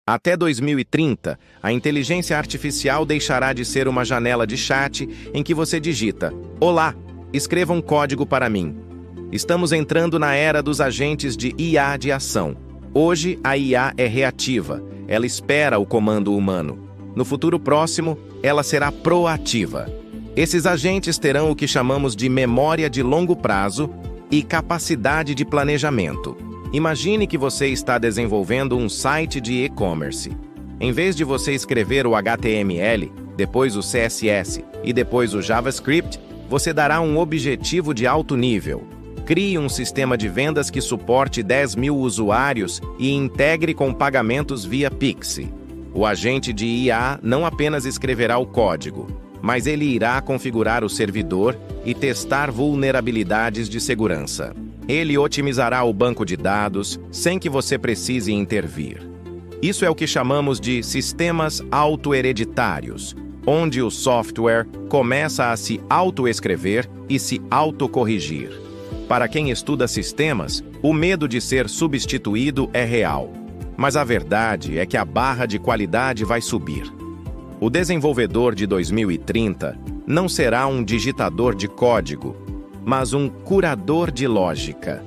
Até 2030, a inteligência artificial deixará de ser uma janela de chat em que você digita: "Olá, escreva um código para mim." Estamos entrando na era dos agentes de IA de ação. Hoje, a IA é reativa, ela espera o comando humano. No futuro próximo, ela será proativa. Esses agentes terão o que chamamos de memória de longo prazo e capacidade de planejamento. Imagine que você está desenvolvendo um site de e-commerce. Em vez de você escrever o HTML, depois o CSS e depois o JavaScript, você dará um objetivo de alto nível. Crie um sistema de vendas que suporte 10.000 usuários e integre com pagamentos via Pix. O agente de IA não apenas escreverá o código, mas ele irá configurar o servidor e testar vulnerabilidades de segurança. Ele otimizará o banco de dados sem que você precise intervir. Isso é o que chamamos de sistemas auto-hereditários, onde o software começa a se autoescrever e se autocorrigir. Para quem estuda sistemas, o medo de ser substituído é real. Mas a verdade é que a barra de qualidade vai subir. O desenvolvedor de 2030 não será um digitador de código, mas um curador de lógica.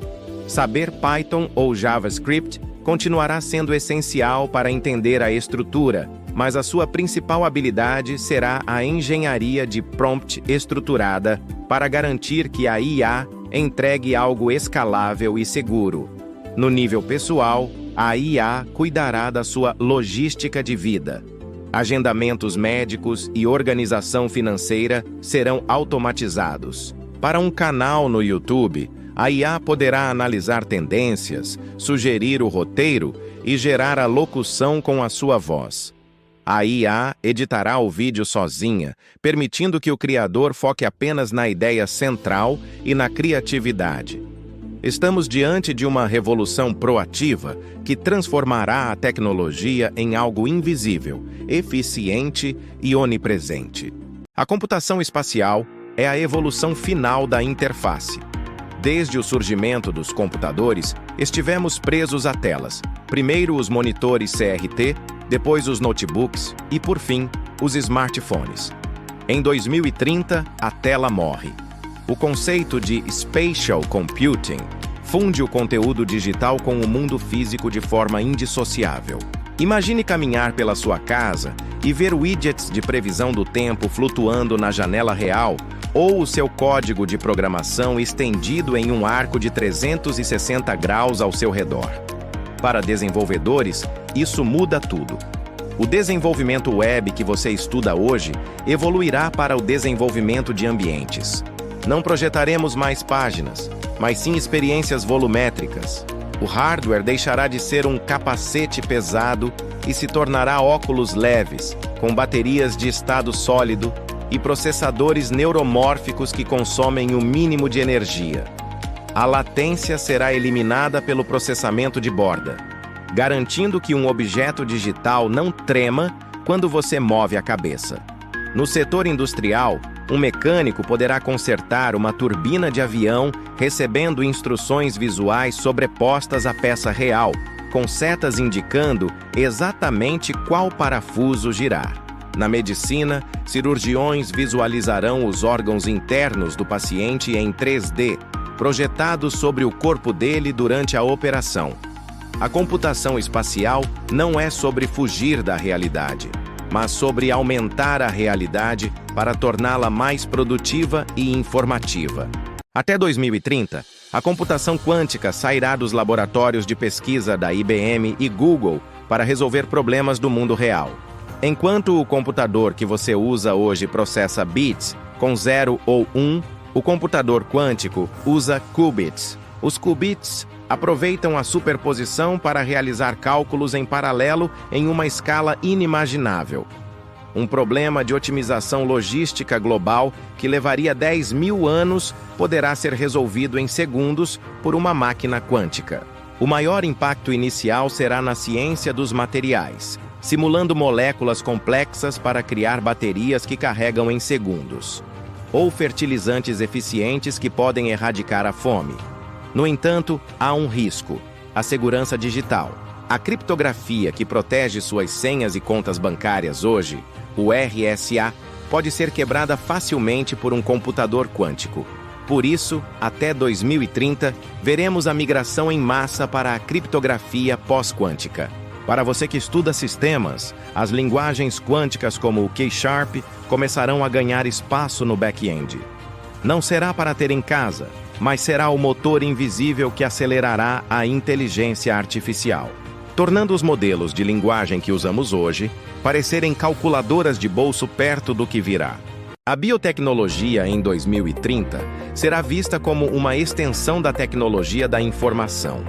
Saber Python ou JavaScript continuará sendo essencial para entender a estrutura, mas a sua principal habilidade será a engenharia de prompt estruturada para garantir que a IA entregue algo escalável e seguro. No nível pessoal, a IA cuidará da sua logística de vida. Agendamentos médicos e organização financeira serão automatizados. Para um canal no YouTube, a IA poderá analisar tendências, sugerir o roteiro e gerar a locução com a sua voz. A IA editará o vídeo sozinha, permitindo que o criador foque apenas na ideia central e na criatividade. Estamos diante de uma revolução proativa que transformará a tecnologia em algo invisível, eficiente e onipresente. A computação espacial é a evolução final da interface. Desde o surgimento dos computadores, estivemos presos a telas. Primeiro os monitores CRT, depois os notebooks e, por fim, os smartphones. Em 2030, a tela morre. O conceito de Spatial Computing funde o conteúdo digital com o mundo físico de forma indissociável. Imagine caminhar pela sua casa e ver widgets de previsão do tempo flutuando na janela real ou o seu código de programação estendido em um arco de 360 graus ao seu redor. Para desenvolvedores, isso muda tudo. O desenvolvimento web que você estuda hoje evoluirá para o desenvolvimento de ambientes. Não projetaremos mais páginas, mas sim experiências volumétricas. O hardware deixará de ser um capacete pesado e se tornará óculos leves, com baterias de estado sólido e processadores neuromórficos que consomem o mínimo de energia. A latência será eliminada pelo processamento de borda, garantindo que um objeto digital não trema quando você move a cabeça. No setor industrial, um mecânico poderá consertar uma turbina de avião recebendo instruções visuais sobrepostas à peça real, com setas indicando exatamente qual parafuso girar. Na medicina, cirurgiões visualizarão os órgãos internos do paciente em 3D, projetados sobre o corpo dele durante a operação. A computação espacial não é sobre fugir da realidade, mas sobre aumentar a realidade para torná-la mais produtiva e informativa. Até 2030, a computação quântica sairá dos laboratórios de pesquisa da IBM e Google para resolver problemas do mundo real. Enquanto o computador que você usa hoje processa bits com 0 ou 1, o computador quântico usa qubits. Os qubits aproveitam a superposição para realizar cálculos em paralelo em uma escala inimaginável. Um problema de otimização logística global que levaria 10.000 anos poderá ser resolvido em segundos por uma máquina quântica. O maior impacto inicial será na ciência dos materiais, simulando moléculas complexas para criar baterias que carregam em segundos, ou fertilizantes eficientes que podem erradicar a fome. No entanto, há um risco: a segurança digital. A criptografia que protege suas senhas e contas bancárias hoje, o RSA, pode ser quebrada facilmente por um computador quântico. Por isso, até 2030, veremos a migração em massa para a criptografia pós-quântica. Para você que estuda sistemas, as linguagens quânticas como o K-Sharp começarão a ganhar espaço no back-end. Não será para ter em casa, mas será o motor invisível que acelerará a inteligência artificial, tornando os modelos de linguagem que usamos hoje parecerem calculadoras de bolso perto do que virá. A biotecnologia em 2030 será vista como uma extensão da tecnologia da informação.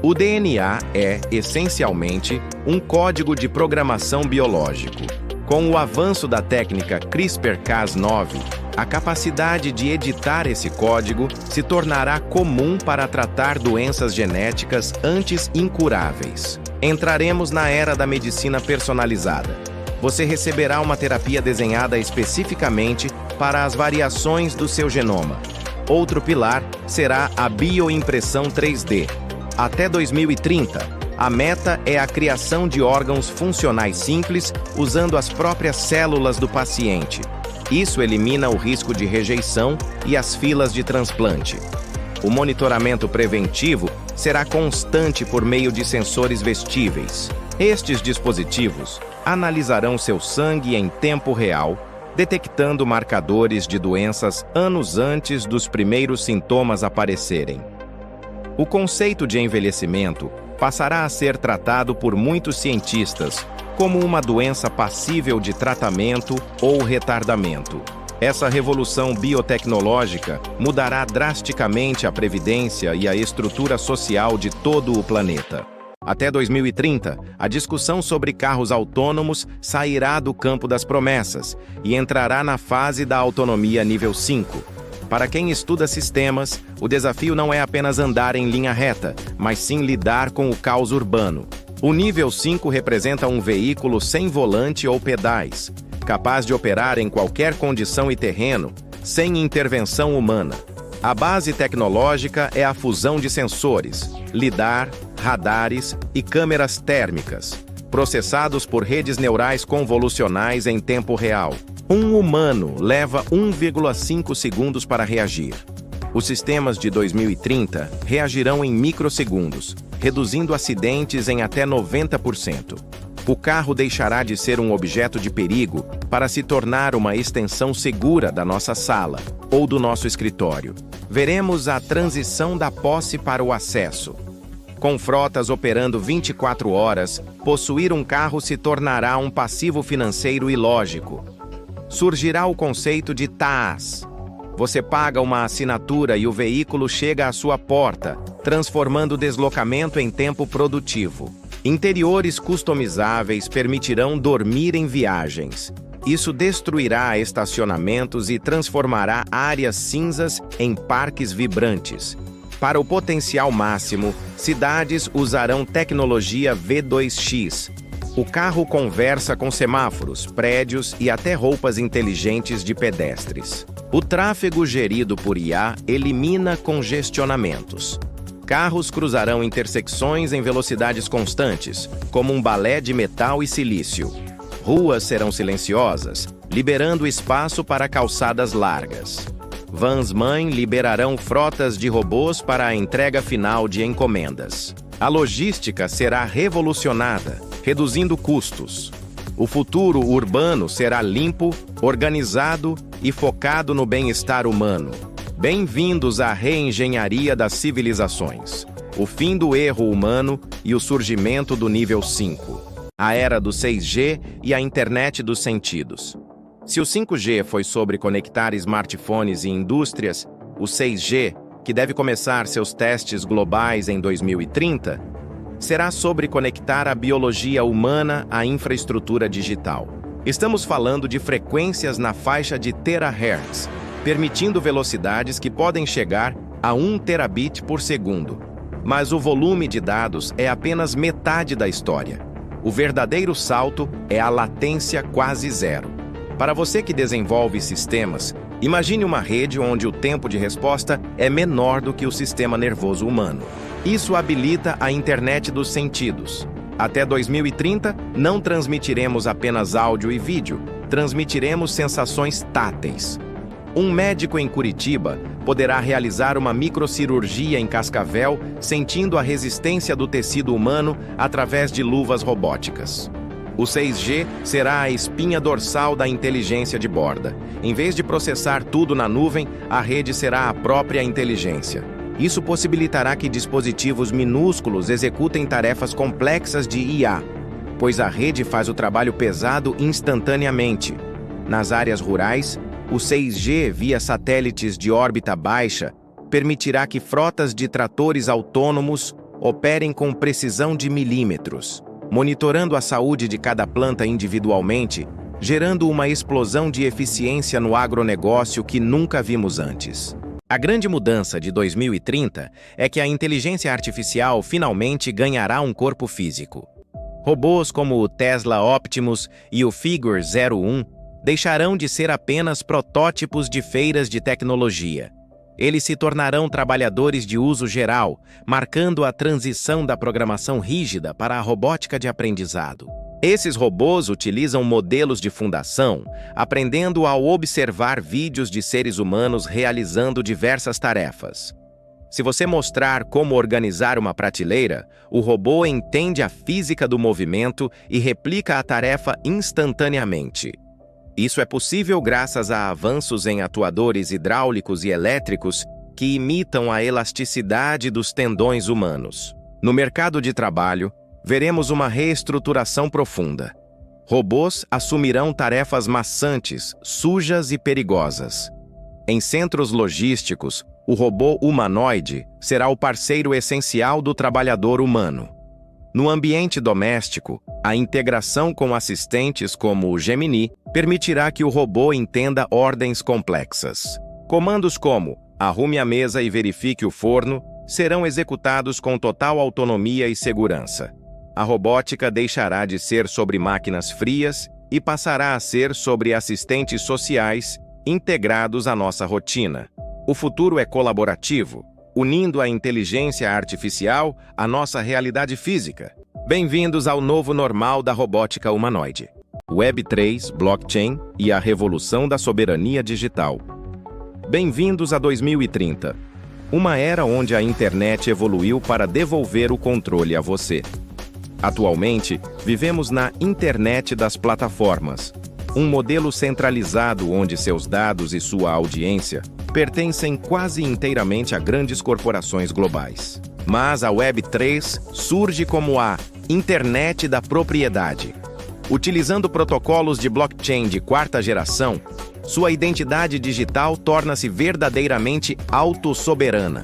O DNA é, essencialmente, um código de programação biológico. Com o avanço da técnica CRISPR-Cas9, a capacidade de editar esse código se tornará comum para tratar doenças genéticas antes incuráveis. Entraremos na era da medicina personalizada. Você receberá uma terapia desenhada especificamente para as variações do seu genoma. Outro pilar será a bioimpressão 3D. Até 2030, a meta é a criação de órgãos funcionais simples usando as próprias células do paciente. Isso elimina o risco de rejeição e as filas de transplante. O monitoramento preventivo será constante por meio de sensores vestíveis. Estes dispositivos analisarão seu sangue em tempo real, detectando marcadores de doenças anos antes dos primeiros sintomas aparecerem. O conceito de envelhecimento passará a ser tratado por muitos cientistas como uma doença passível de tratamento ou retardamento. Essa revolução biotecnológica mudará drasticamente a previdência e a estrutura social de todo o planeta. Até 2030, a discussão sobre carros autônomos sairá do campo das promessas e entrará na fase da autonomia nível 5. Para quem estuda sistemas, o desafio não é apenas andar em linha reta, mas sim lidar com o caos urbano. O nível 5 representa um veículo sem volante ou pedais, capaz de operar em qualquer condição e terreno, sem intervenção humana. A base tecnológica é a fusão de sensores, lidar, radares e câmeras térmicas, processados por redes neurais convolucionais em tempo real. Um humano leva 1,5 segundos para reagir. Os sistemas de 2030 reagirão em microsegundos, reduzindo acidentes em até 90%. O carro deixará de ser um objeto de perigo para se tornar uma extensão segura da nossa sala ou do nosso escritório. Veremos a transição da posse para o acesso. Com frotas operando 24 horas, possuir um carro se tornará um passivo financeiro ilógico. Surgirá o conceito de TaaS. Você paga uma assinatura e o veículo chega à sua porta, transformando o deslocamento em tempo produtivo. Interiores customizáveis permitirão dormir em viagens. Isso destruirá estacionamentos e transformará áreas cinzas em parques vibrantes. Para o potencial máximo, cidades usarão tecnologia V2X. O carro conversa com semáforos, prédios e até roupas inteligentes de pedestres. O tráfego gerido por IA elimina congestionamentos. Carros cruzarão intersecções em velocidades constantes, como um balé de metal e silício. Ruas serão silenciosas, liberando espaço para calçadas largas. Vans-mãe liberarão frotas de robôs para a entrega final de encomendas. A logística será revolucionada, reduzindo custos. O futuro urbano será limpo, organizado e focado no bem-estar humano. Bem-vindos à reengenharia das civilizações, o fim do erro humano e o surgimento do nível 5. A era do 6G e a internet dos sentidos. Se o 5G foi sobre conectar smartphones e indústrias, o 6G, que deve começar seus testes globais em 2030, será sobre conectar a biologia humana à infraestrutura digital. Estamos falando de frequências na faixa de terahertz, permitindo velocidades que podem chegar a 1 terabit por segundo. Mas o volume de dados é apenas metade da história. O verdadeiro salto é a latência quase zero. Para você que desenvolve sistemas, imagine uma rede onde o tempo de resposta é menor do que o sistema nervoso humano. Isso habilita a internet dos sentidos. Até 2030, não transmitiremos apenas áudio e vídeo, transmitiremos sensações táteis. Um médico em Curitiba poderá realizar uma microcirurgia em Cascavel sentindo a resistência do tecido humano através de luvas robóticas. O 6G será a espinha dorsal da inteligência de borda. Em vez de processar tudo na nuvem, a rede será a própria inteligência. Isso possibilitará que dispositivos minúsculos executem tarefas complexas de IA, pois a rede faz o trabalho pesado instantaneamente. Nas áreas rurais, o 6G via satélites de órbita baixa permitirá que frotas de tratores autônomos operem com precisão de milímetros, monitorando a saúde de cada planta individualmente, gerando uma explosão de eficiência no agronegócio que nunca vimos antes. A grande mudança de 2030 é que a inteligência artificial finalmente ganhará um corpo físico. Robôs como o Tesla Optimus e o Figure 01 deixarão de ser apenas protótipos de feiras de tecnologia. Eles se tornarão trabalhadores de uso geral, marcando a transição da programação rígida para a robótica de aprendizado. Esses robôs utilizam modelos de fundação, aprendendo ao observar vídeos de seres humanos realizando diversas tarefas. Se você mostrar como organizar uma prateleira, o robô entende a física do movimento e replica a tarefa instantaneamente. Isso é possível graças a avanços em atuadores hidráulicos e elétricos que imitam a elasticidade dos tendões humanos. No mercado de trabalho, veremos uma reestruturação profunda. Robôs assumirão tarefas maçantes, sujas e perigosas. Em centros logísticos, o robô humanoide será o parceiro essencial do trabalhador humano. No ambiente doméstico, a integração com assistentes como o Gemini permitirá que o robô entenda ordens complexas. Comandos como "arrume a mesa e verifique o forno" serão executados com total autonomia e segurança. A robótica deixará de ser sobre máquinas frias e passará a ser sobre assistentes sociais integrados à nossa rotina. O futuro é colaborativo, unindo a inteligência artificial à nossa realidade física. Bem-vindos ao novo normal da robótica humanoide. Web3, blockchain e a revolução da soberania digital. Bem-vindos a 2030, uma era onde a internet evoluiu para devolver o controle a você. Atualmente, vivemos na internet das plataformas, um modelo centralizado onde seus dados e sua audiência pertencem quase inteiramente a grandes corporações globais. Mas a Web3 surge como a internet da propriedade. Utilizando protocolos de blockchain de quarta geração, sua identidade digital torna-se verdadeiramente autossoberana.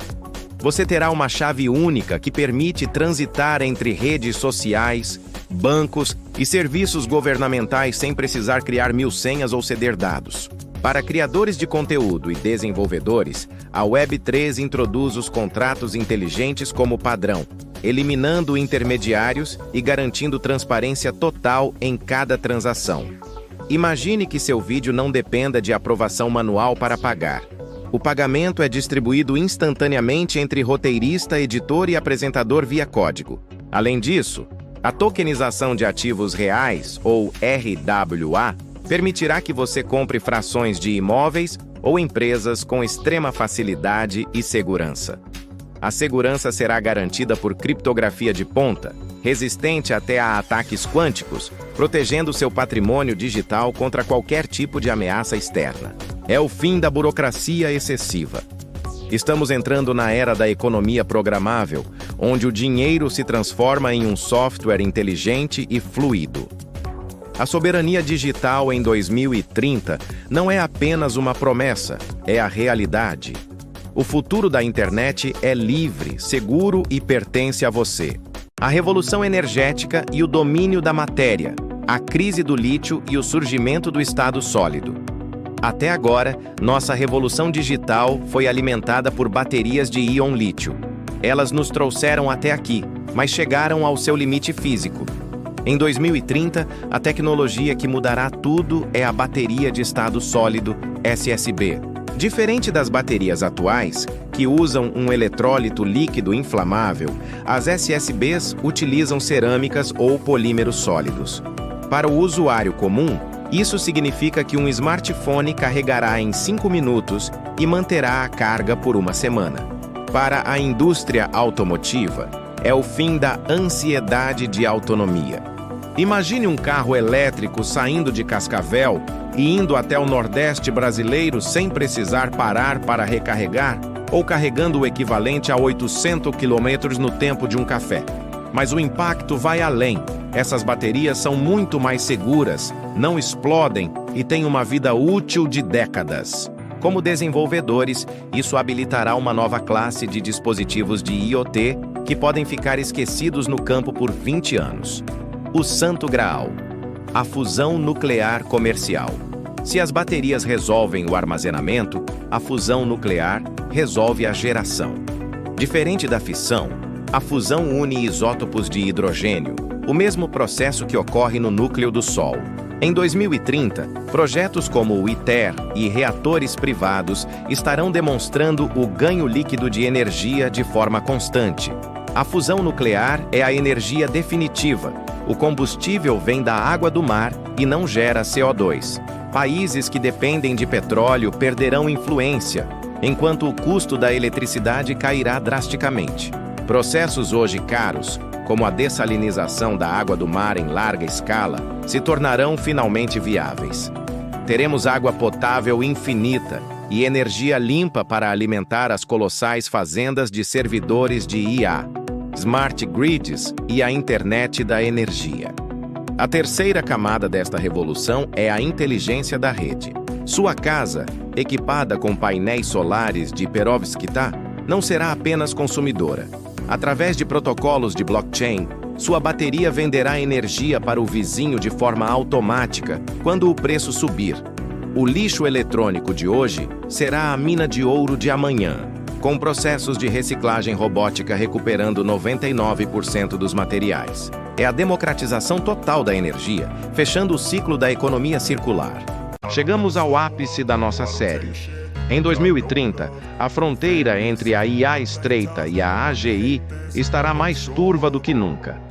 Você terá uma chave única que permite transitar entre redes sociais, bancos e serviços governamentais sem precisar criar 1000 senhas ou ceder dados. Para criadores de conteúdo e desenvolvedores, a Web3 introduz os contratos inteligentes como padrão, eliminando intermediários e garantindo transparência total em cada transação. Imagine que seu vídeo não dependa de aprovação manual para pagar. O pagamento é distribuído instantaneamente entre roteirista, editor e apresentador via código. Além disso, a tokenização de ativos reais, ou RWA, permitirá que você compre frações de imóveis ou empresas com extrema facilidade e segurança. A segurança será garantida por criptografia de ponta, resistente até a ataques quânticos, protegendo seu patrimônio digital contra qualquer tipo de ameaça externa. É o fim da burocracia excessiva. Estamos entrando na era da economia programável, onde o dinheiro se transforma em um software inteligente e fluido. A soberania digital em 2030 não é apenas uma promessa, é a realidade. O futuro da internet é livre, seguro e pertence a você. A revolução energética e o domínio da matéria, a crise do lítio e o surgimento do estado sólido. Até agora, nossa revolução digital foi alimentada por baterias de íon lítio. Elas nos trouxeram até aqui, mas chegaram ao seu limite físico. Em 2030, a tecnologia que mudará tudo é a bateria de estado sólido, SSB. Diferente das baterias atuais, que usam um eletrólito líquido inflamável, as SSBs utilizam cerâmicas ou polímeros sólidos. Para o usuário comum, isso significa que um smartphone carregará em 5 minutos e manterá a carga por uma semana. Para a indústria automotiva, é o fim da ansiedade de autonomia. Imagine um carro elétrico saindo de Cascavel e indo até o Nordeste brasileiro sem precisar parar para recarregar ou carregando o equivalente a 800 km no tempo de um café. Mas o impacto vai além. Essas baterias são muito mais seguras, não explodem e têm uma vida útil de décadas. Como desenvolvedores, isso habilitará uma nova classe de dispositivos de IoT que podem ficar esquecidos no campo por 20 anos. O Santo Graal: a fusão nuclear comercial. Se as baterias resolvem o armazenamento, a fusão nuclear resolve a geração. Diferente da fissão, a fusão une isótopos de hidrogênio, o mesmo processo que ocorre no núcleo do Sol. Em 2030, projetos como o ITER e reatores privados estarão demonstrando o ganho líquido de energia de forma constante. A fusão nuclear é a energia definitiva. O combustível vem da água do mar e não gera CO2. Países que dependem de petróleo perderão influência, enquanto o custo da eletricidade cairá drasticamente. Processos hoje caros, como a dessalinização da água do mar em larga escala, se tornarão finalmente viáveis. Teremos água potável infinita e energia limpa para alimentar as colossais fazendas de servidores de IA, smart grids e a internet da energia. A terceira camada desta revolução é a inteligência da rede. Sua casa, equipada com painéis solares de perovskita, não será apenas consumidora. Através de protocolos de blockchain, sua bateria venderá energia para o vizinho de forma automática quando o preço subir. O lixo eletrônico de hoje será a mina de ouro de amanhã, com processos de reciclagem robótica recuperando 99% dos materiais. É a democratização total da energia, fechando o ciclo da economia circular. Chegamos ao ápice da nossa série. Em 2030, a fronteira entre a IA estreita e a AGI estará mais turva do que nunca.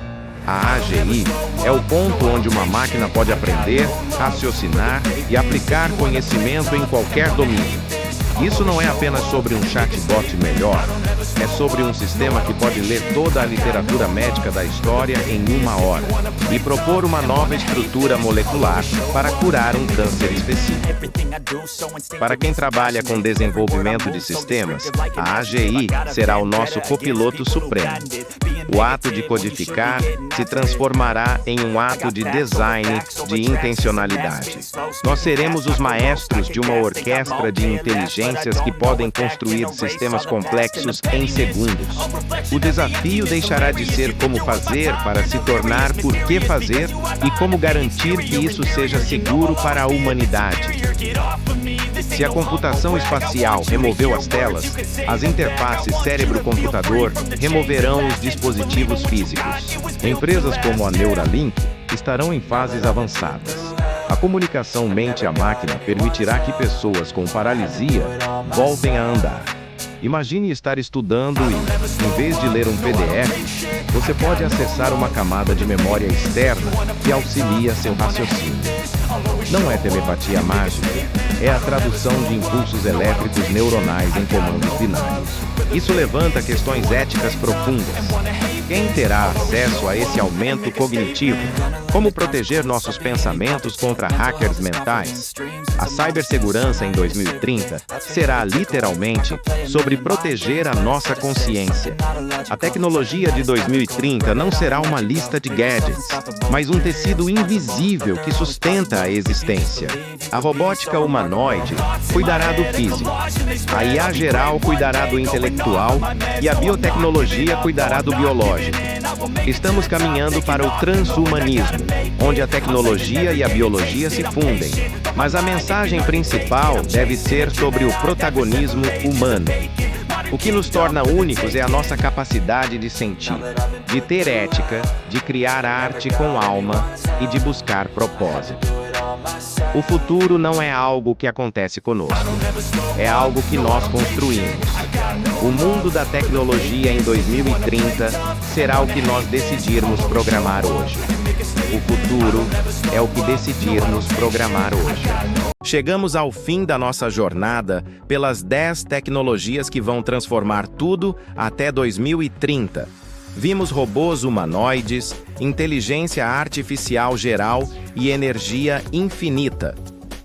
A AGI é o ponto onde uma máquina pode aprender, raciocinar e aplicar conhecimento em qualquer domínio. Isso não é apenas sobre um chatbot melhor, é sobre um sistema que pode ler toda a literatura médica da história em 1 hora e propor uma nova estrutura molecular para curar um câncer específico. Para quem trabalha com desenvolvimento de sistemas, a AGI será o nosso copiloto supremo. O ato de codificar se transformará em um ato de design de intencionalidade. Nós seremos os maestros de uma orquestra de inteligências que podem construir sistemas complexos em segundos. O desafio deixará de ser como fazer para se tornar por que fazer e como garantir que isso seja seguro para a humanidade. Se a computação espacial removeu as telas, as interfaces cérebro-computador removerão os dispositivos físicos. Empresas como a Neuralink estarão em fases avançadas. A comunicação mente a máquina permitirá que pessoas com paralisia voltem a andar. Imagine estar estudando e, em vez de ler um PDF, você pode acessar uma camada de memória externa que auxilia seu raciocínio. Não é telepatia mágica, é a tradução de impulsos elétricos neuronais em comandos binários. Isso levanta questões éticas profundas. Quem terá acesso a esse aumento cognitivo? Como proteger nossos pensamentos contra hackers mentais? A cibersegurança em 2030 será literalmente sobre proteger a nossa consciência. A tecnologia de 2030 não será uma lista de gadgets, mas um tecido invisível que sustenta a existência. A robótica humanoide cuidará do físico, a IA geral cuidará do intelectual e a biotecnologia cuidará do biológico. Estamos caminhando para o transhumanismo, onde a tecnologia e a biologia se fundem, mas a mensagem principal deve ser sobre o protagonismo humano. O que nos torna únicos é a nossa capacidade de sentir, de ter ética, de criar arte com alma e de buscar propósito. O futuro não é algo que acontece conosco, é algo que nós construímos. O mundo da tecnologia em 2030 será o que nós decidirmos programar hoje. O futuro é o que decidirmos programar hoje. Chegamos ao fim da nossa jornada pelas 10 tecnologias que vão transformar tudo até 2030. Vimos robôs humanoides, inteligência artificial geral e energia infinita.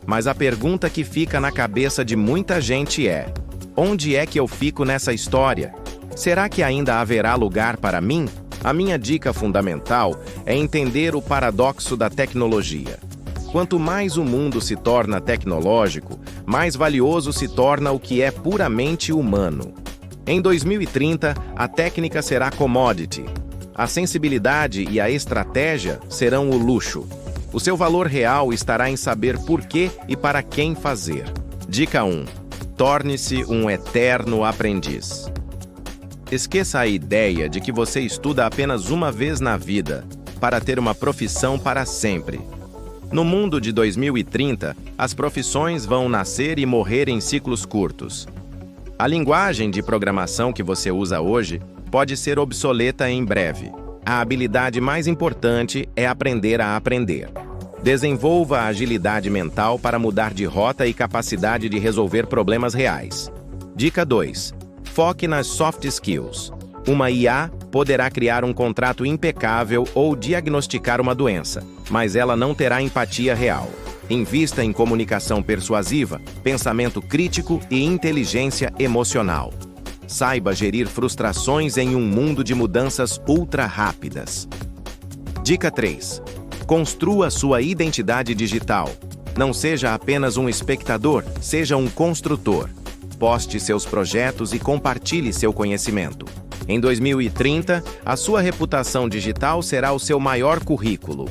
Mas a pergunta que fica na cabeça de muita gente é: onde é que eu fico nessa história? Será que ainda haverá lugar para mim? A minha dica fundamental é entender o paradoxo da tecnologia. Quanto mais o mundo se torna tecnológico, mais valioso se torna o que é puramente humano. Em 2030, a técnica será commodity. A sensibilidade e a estratégia serão o luxo. O seu valor real estará em saber por que e para quem fazer. Dica 1. Torne-se um eterno aprendiz. Esqueça a ideia de que você estuda apenas uma vez na vida para ter uma profissão para sempre. No mundo de 2030, as profissões vão nascer e morrer em ciclos curtos. A linguagem de programação que você usa hoje pode ser obsoleta em breve. A habilidade mais importante é aprender a aprender. Desenvolva a agilidade mental para mudar de rota e capacidade de resolver problemas reais. Dica 2. Foque nas soft skills. Uma IA poderá criar um contrato impecável ou diagnosticar uma doença, mas ela não terá empatia real. Invista em comunicação persuasiva, pensamento crítico e inteligência emocional. Saiba gerir frustrações em um mundo de mudanças ultra rápidas. Dica 3. Construa sua identidade digital. Não seja apenas um espectador, seja um construtor. Poste seus projetos e compartilhe seu conhecimento. Em 2030, a sua reputação digital será o seu maior currículo.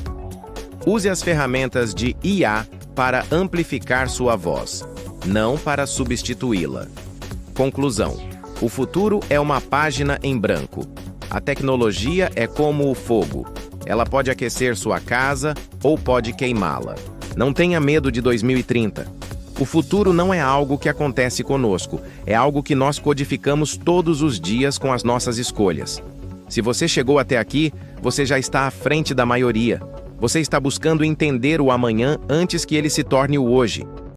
Use as ferramentas de IA para amplificar sua voz, não para substituí-la. Conclusão: o futuro é uma página em branco. A tecnologia é como o fogo. Ela pode aquecer sua casa ou pode queimá-la. Não tenha medo de 2030. O futuro não é algo que acontece conosco, é algo que nós codificamos todos os dias com as nossas escolhas. Se você chegou até aqui, você já está à frente da maioria. Você está buscando entender o amanhã antes que ele se torne o hoje.